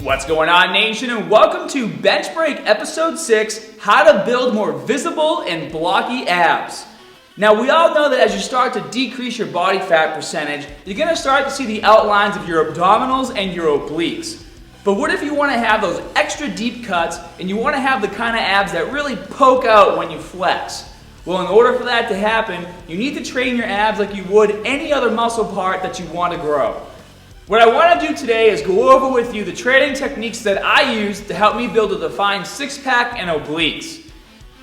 What's going on, nation, and welcome to Bench Break Episode 6, How to Build More Visible and Blocky Abs. Now, we all know that as you start to decrease your body fat percentage, you're going to start to see the outlines of your abdominals and your obliques. But what if you want to have those extra deep cuts and you want to have the kind of abs that really poke out when you flex? Well, in order for that to happen, you need to train your abs like you would any other muscle part that you want to grow. What I want to do today is go over with you the training techniques that I use to help me build a defined six-pack and obliques.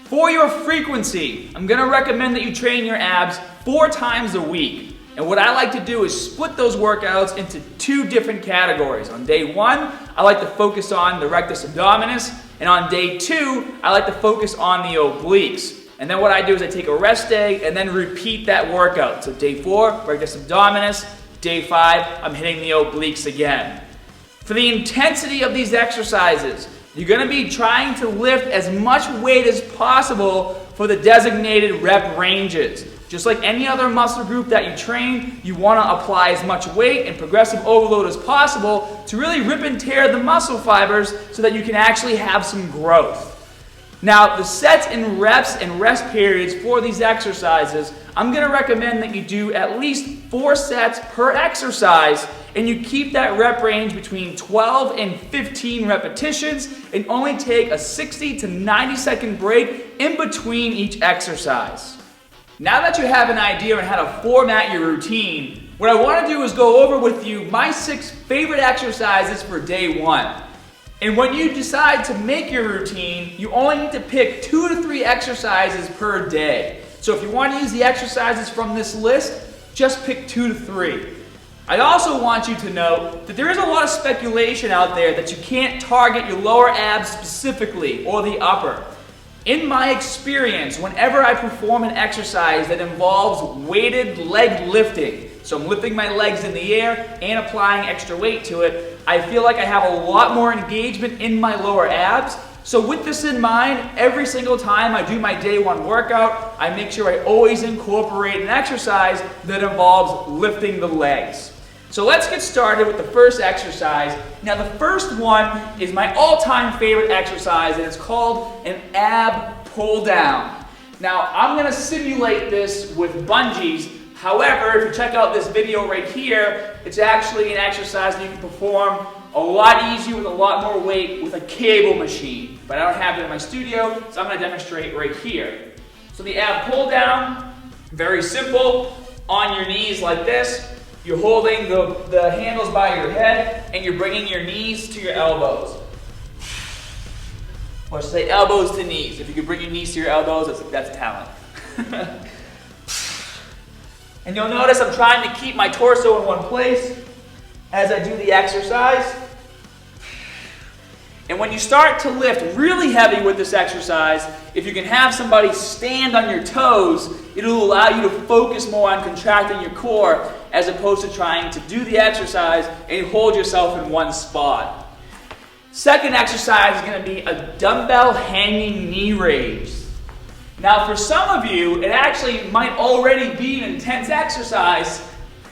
For your frequency, I'm going to recommend that you train your abs 4 times a week. And what I like to do is split those workouts into 2 different categories. On day 1, I like to focus on the rectus abdominis, and on day 2, I like to focus on the obliques. And then what I do is I take a rest day and then repeat that workout. So day 4, rectus abdominis. Day 5, I'm hitting the obliques again. For the intensity of these exercises, you're going to be trying to lift as much weight as possible for the designated rep ranges. Just like any other muscle group that you train, you want to apply as much weight and progressive overload as possible to really rip and tear the muscle fibers so that you can actually have some growth. Now, the sets and reps and rest periods for these exercises, I'm going to recommend that you do at least 4 sets per exercise, and you keep that rep range between 12 and 15 repetitions and only take a 60 to 90 second break in between each exercise. Now that you have an idea on how to format your routine, what I want to do is go over with you my 6 favorite exercises for day 1. And when you decide to make your routine, you only need to pick 2 to 3 exercises per day. So if you want to use the exercises from this list, just pick 2 to 3. I also want you to know that there is a lot of speculation out there that you can't target your lower abs specifically or the upper. In my experience, whenever I perform an exercise that involves weighted leg lifting, so I'm lifting my legs in the air and applying extra weight to it, I feel like I have a lot more engagement in my lower abs. So with this in mind, every single time I do my day 1 workout, I make sure I always incorporate an exercise that involves lifting the legs. So let's get started with the first exercise. Now the first one is my all-time favorite exercise, and it's called an ab pull down. Now I'm going to simulate this with bungees. However, if you check out this video right here, it's actually an exercise that you can perform a lot easier with a lot more weight with a cable machine. But I don't have it in my studio, so I'm going to demonstrate right here. So the ab pull down, very simple, on your knees like this. You're holding the handles by your head, and you're bringing your knees to your elbows. Or say elbows to knees. If you could bring your knees to your elbows, that's talent. And you'll notice I'm trying to keep my torso in one place as I do the exercise. And when you start to lift really heavy with this exercise, if you can have somebody stand on your toes, it'll allow you to focus more on contracting your core as opposed to trying to do the exercise and hold yourself in one spot. Second exercise is going to be a dumbbell hanging knee raise. Now for some of you, it actually might already be an intense exercise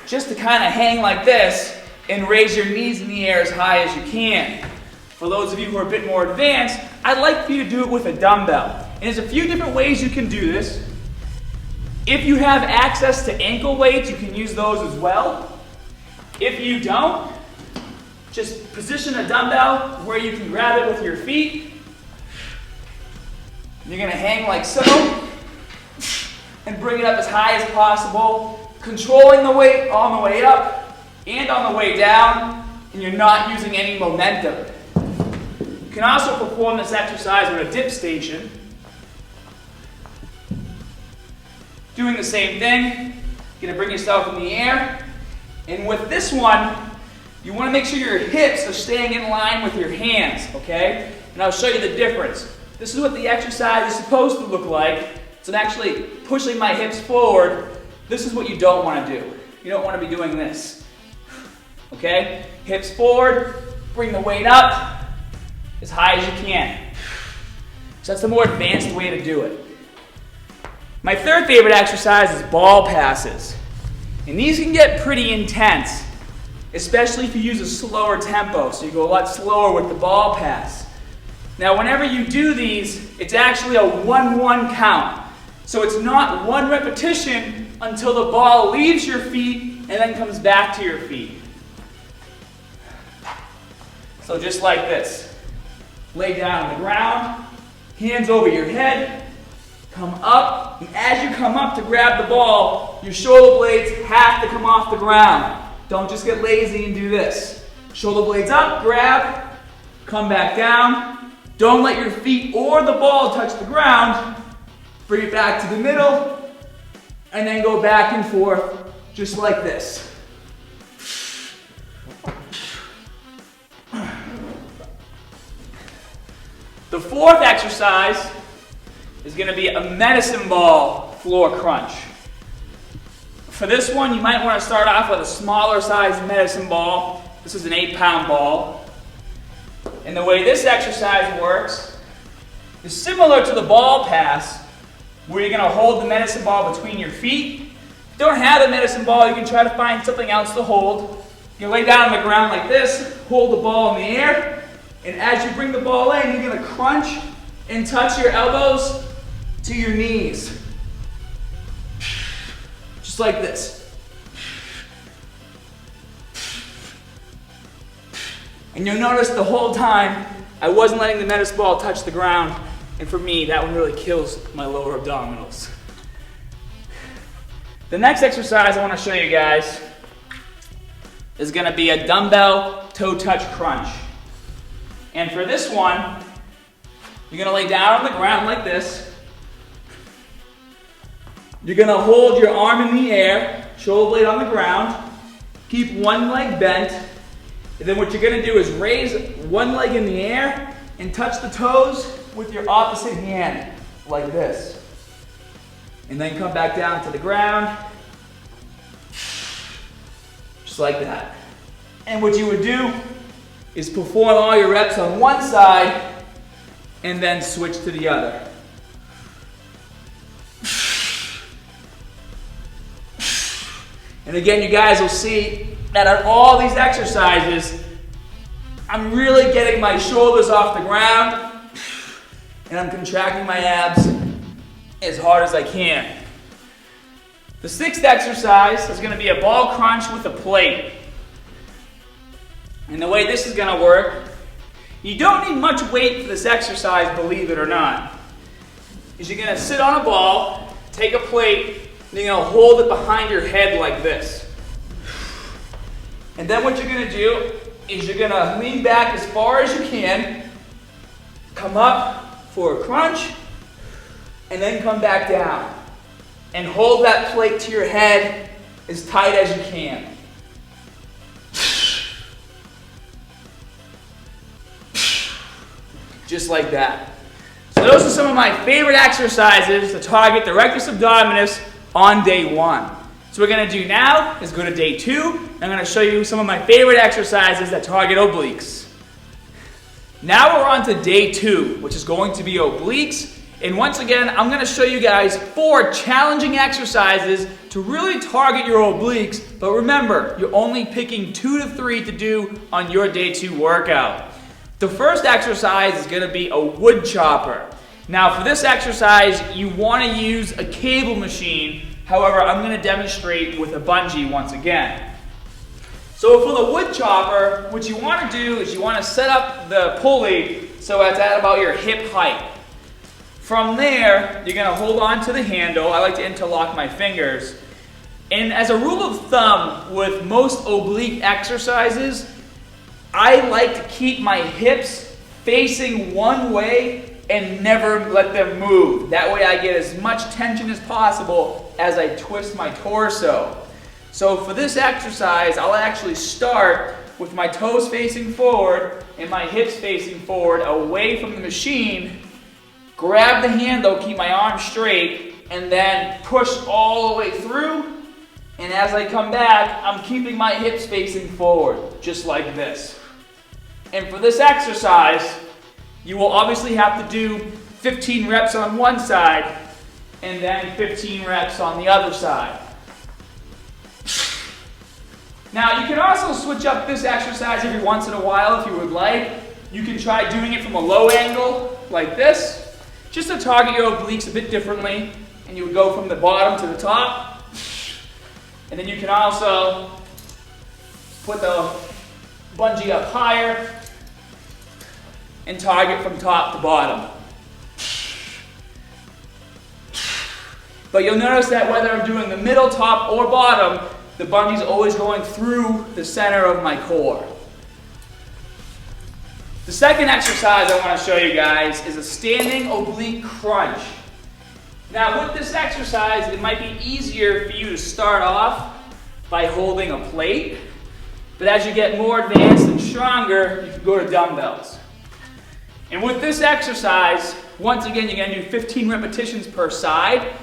just to kind of hang like this and raise your knees in the air as high as you can. For those of you who are a bit more advanced, I'd like for you to do it with a dumbbell. And there's a few different ways you can do this. If you have access to ankle weights, you can use those as well. If you don't, just position a dumbbell where you can grab it with your feet. You're going to hang like so and bring it up as high as possible, controlling the weight on the way up and on the way down, and you're not using any momentum. You can also perform this exercise with a dip station. Doing the same thing, you're going to bring yourself in the air, and with this one, you want to make sure your hips are staying in line with your hands, okay? And I'll show you the difference. This is what the exercise is supposed to look like. So I'm actually pushing my hips forward. This is what you don't want to do. You don't want to be doing this. Okay? Hips forward, bring the weight up as high as you can. So that's the more advanced way to do it. My third favorite exercise is ball passes. And these can get pretty intense. especially if you use a slower tempo, so you go a lot slower with the ball pass. Now, whenever you do these, it's actually a 1-1 count. So it's not one repetition until the ball leaves your feet and then comes back to your feet. So just like this. Lay down on the ground, hands over your head, come up, and as you come up to grab the ball, your shoulder blades have to come off the ground. Don't just get lazy and do this. Shoulder blades up, grab, come back down. Don't let your feet or the ball touch the ground. Bring it back to the middle, and then go back and forth just like this. The fourth exercise is going to be a medicine ball floor crunch. For this one, you might want to start off with a smaller size medicine ball. This is an 8-pound ball. And the way this exercise works is similar to the ball pass, where you're going to hold the medicine ball between your feet. If you don't have the medicine ball, you can try to find something else to hold. You lay down on the ground like this, hold the ball in the air, and as you bring the ball in, you're going to crunch and touch your elbows to your knees. Just like this. And you'll notice the whole time, I wasn't letting the medicine ball touch the ground, and for me, that one really kills my lower abdominals. The next exercise I want to show you guys is going to be a dumbbell toe touch crunch. And for this one, you're going to lay down on the ground like this. You're going to hold your arm in the air, shoulder blade on the ground. Keep one leg bent. And then what you're going to do is raise one leg in the air and touch the toes with your opposite hand, like this. And then come back down to the ground, just like that. And what you would do is perform all your reps on one side and then switch to the other. And again, you guys will see that on all these exercises, I'm really getting my shoulders off the ground and I'm contracting my abs as hard as I can. The sixth exercise is going to be a ball crunch with a plate. And the way this is going to work, you don't need much weight for this exercise, believe it or not. Is you're going to sit on a ball, take a plate, and you're going to hold it behind your head like this. And then what you're going to do is you're going to lean back as far as you can, come up for a crunch, and then come back down. And hold that plate to your head as tight as you can. Just like that. So those are some of my favorite exercises to target the rectus abdominis on day one. So what we're going to do now is go to day 2. And I'm going to show you some of my favorite exercises that target obliques. Now we're on to day 2, which is going to be obliques. And once again, I'm going to show you guys 4 challenging exercises to really target your obliques. But remember, you're only picking 2 to 3 to do on your day 2 workout. The first exercise is going to be a woodchopper. Now for this exercise, you want to use a cable machine. However, I'm going to demonstrate with a bungee once again. So for the woodchopper, what you want to do is you want to set up the pulley so it's at about your hip height. From there, you're going to hold on to the handle. I like to interlock my fingers. And as a rule of thumb with most oblique exercises, I like to keep my hips facing one way and never let them move. That way I get as much tension as possible as I twist my torso. So for this exercise, I'll actually start with my toes facing forward and my hips facing forward away from the machine. Grab the handle, keep my arm straight, and then push all the way through. And as I come back, I'm keeping my hips facing forward, just like this. And for this exercise, you will obviously have to do 15 reps on one side and then 15 reps on the other side. Now you can also switch up this exercise every once in a while if you would like. You can try doing it from a low angle like this, just to target your obliques a bit differently. And you would go from the bottom to the top. And then you can also put the bungee up higher and target from top to bottom. But you'll notice that whether I'm doing the middle, top, or bottom, the bungee's always going through the center of my core. The second exercise I want to show you guys is a standing oblique crunch. Now with this exercise, it might be easier for you to start off by holding a plate, but as you get more advanced and stronger, you can go to dumbbells. And with this exercise, once again, you're going to do 15 repetitions per side.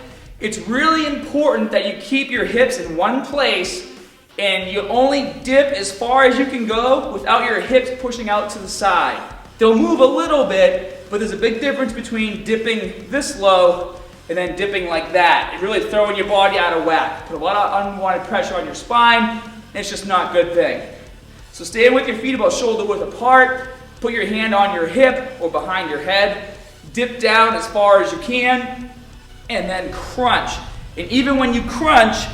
It's really important that you keep your hips in one place and you only dip as far as you can go without your hips pushing out to the side. They'll move a little bit, but there's a big difference between dipping this low and then dipping like that. It's really throwing your body out of whack. Put a lot of unwanted pressure on your spine, and it's just not a good thing. So stand with your feet about shoulder width apart, put your hand on your hip or behind your head, dip down as far as you can, and then crunch. And even when you crunch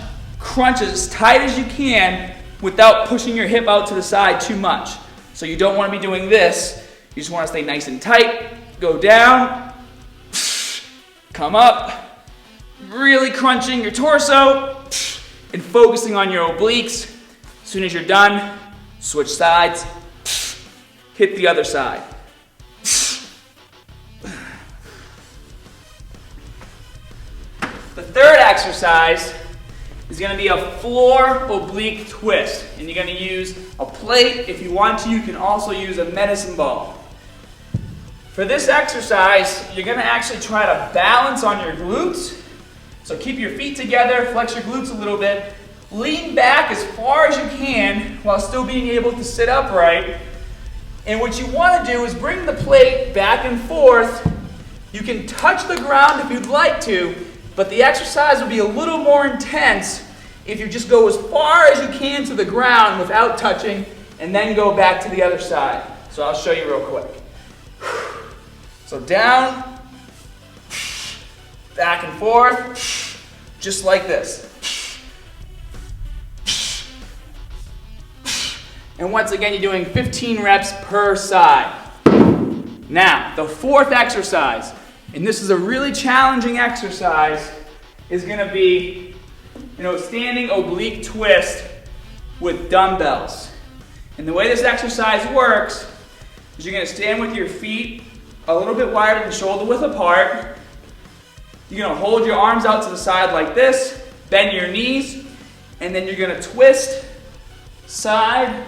as tight as you can without pushing your hip out to the side too much. So you don't want to be doing this. You just want to stay nice and tight. Go down, come up, really crunching your torso and focusing on your obliques. As soon as you're done, switch sides, hit the other side. The third exercise is going to be a floor oblique twist. And you're going to use a plate. If you want to, you can also use a medicine ball. For this exercise, you're going to actually try to balance on your glutes. So keep your feet together, flex your glutes a little bit, lean back as far as you can while still being able to sit upright. And what you want to do is bring the plate back and forth. You can touch the ground if you'd like to, but the exercise will be a little more intense if you just go as far as you can to the ground without touching and then go back to the other side. So I'll show you real quick. So down, back and forth, just like this. And once again, you're doing 15 reps per side. Now, the fourth exercise, and this is a really challenging exercise, is going to be, standing oblique twist with dumbbells. And the way this exercise works is you're going to stand with your feet a little bit wider than shoulder width apart. You're going to hold your arms out to the side like this, bend your knees, and then you're going to twist side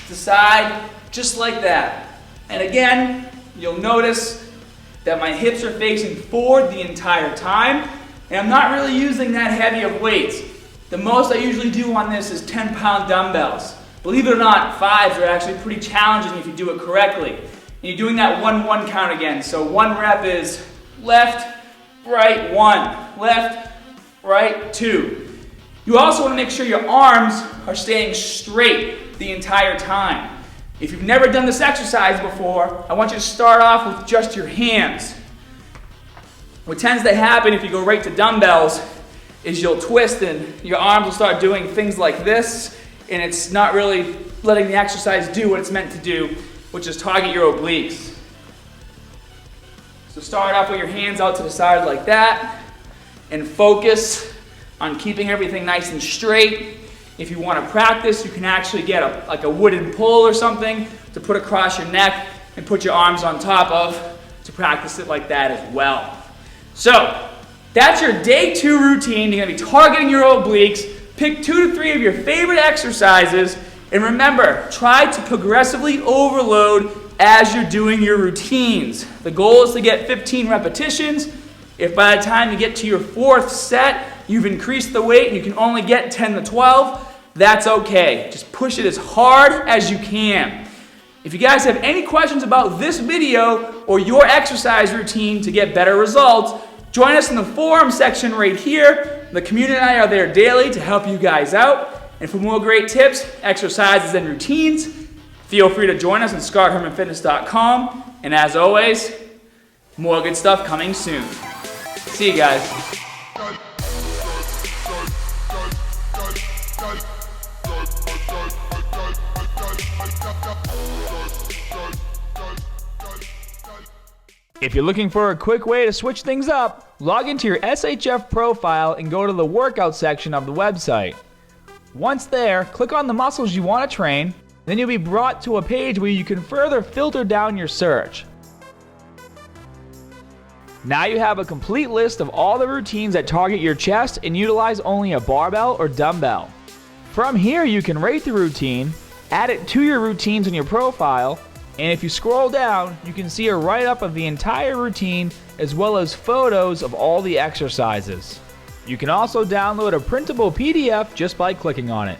to side, just like that. And again, you'll notice that my hips are facing forward the entire time, and I'm not really using that heavy of weights. The most I usually do on this is 10-pound dumbbells. Believe it or not, 5s are actually pretty challenging if you do it correctly. And you're doing that 1-1 count again. So 1 rep is left, right, 1, left, right, 2. You also want to make sure your arms are staying straight the entire time. If you've never done this exercise before, I want you to start off with just your hands. What tends to happen if you go right to dumbbells is you'll twist and your arms will start doing things like this, and it's not really letting the exercise do what it's meant to do, which is target your obliques. So start off with your hands out to the side like that and focus on keeping everything nice and straight. If you want to practice, you can actually get a wooden pole or something to put across your neck and put your arms on top of to practice it like that as well. So that's your day 2 routine. You're going to be targeting your obliques. Pick 2 to 3 of your favorite exercises, and remember, try to progressively overload as you're doing your routines. The goal is to get 15 repetitions. If by the time you get to your 4th set, you've increased the weight and you can only get 10 to 12, that's okay. Just push it as hard as you can. If you guys have any questions about this video or your exercise routine to get better results, join us in the forum section right here. The community and I are there daily to help you guys out. And for more great tips, exercises, and routines, feel free to join us on ScottHermanFitness.com. And as always, more good stuff coming soon. See you guys. If you're looking for a quick way to switch things up, log into your SHF profile and go to the workout section of the website. Once there, click on the muscles you want to train, then you'll be brought to a page where you can further filter down your search. Now you have a complete list of all the routines that target your chest and utilize only a barbell or dumbbell. From here you can rate the routine, add it to your routines on your profile, and if you scroll down, you can see a write-up of the entire routine as well as photos of all the exercises. You can also download a printable PDF just by clicking on it.